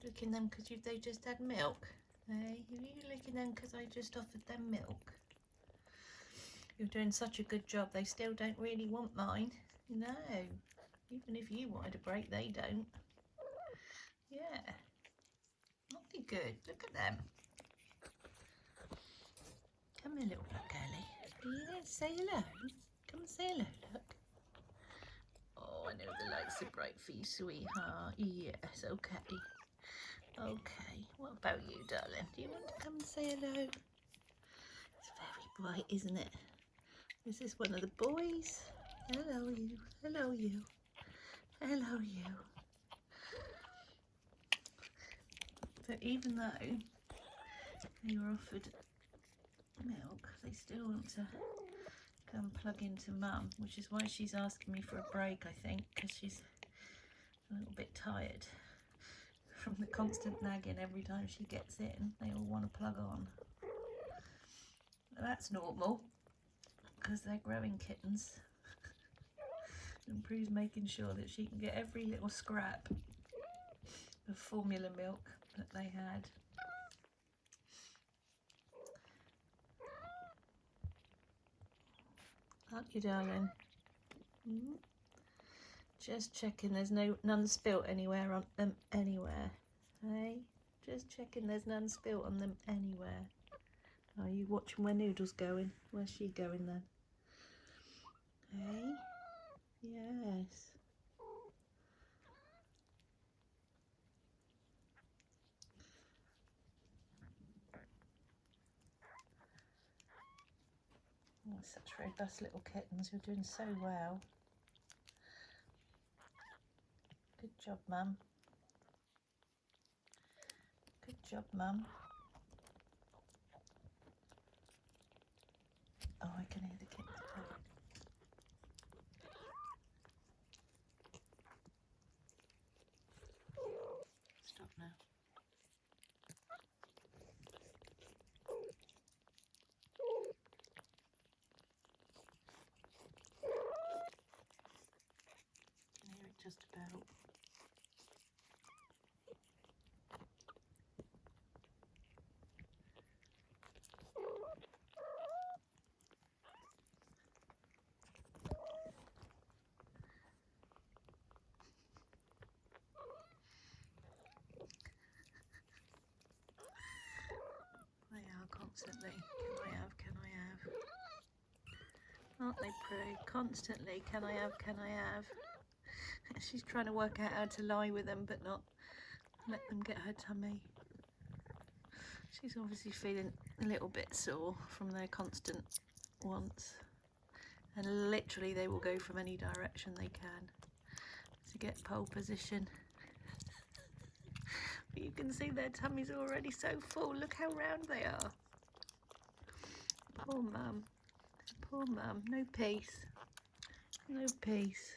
licking them because they just had milk? Hey, are you licking them because I just offered them milk? You're doing such a good job. They still don't really want mine. No, even if you wanted a break, they don't. Yeah, not be good. Look at them. Come here, little black girlie. Yeah, say hello. Come and say hello, look. Oh, I know the lights are bright for you, sweetheart. Yes, okay. Okay, what about you, darling? Do you want to come and say hello? It's very bright, isn't it? Is this one of the boys? Hello, you. Hello, you. Hello, you. But even though they were offered milk, they still want to come plug into mum, which is why she's asking me for a break, I think, because she's a little bit tired from the constant nagging every time she gets in. They all want to plug on. But that's normal because they're growing kittens. And Prue's making sure that she can get every little scrap of formula milk that they had. Aren't you, darling? Just checking there's none spilt anywhere on them anywhere. Hey, just checking there's none spilt on them anywhere. Are you watching where Noodle's going? Where's she going then? Hey, yes. Oh, such robust little kittens. You're doing so well. Good job, Mum. Good job, Mum. Oh, I can hear the kittens purring. Stop now. I can hear it just about. They are constantly. Can I have? Can I have? Aren't they, Prue? Constantly. Can I have? Can I have? She's trying to work out how to lie with them, but not let them get her tummy. She's obviously feeling a little bit sore from their constant wants. And literally they will go from any direction they can to get pole position. But you can see their tummies are already so full. Look how round they are. Poor mum. Poor mum. No peace. No peace.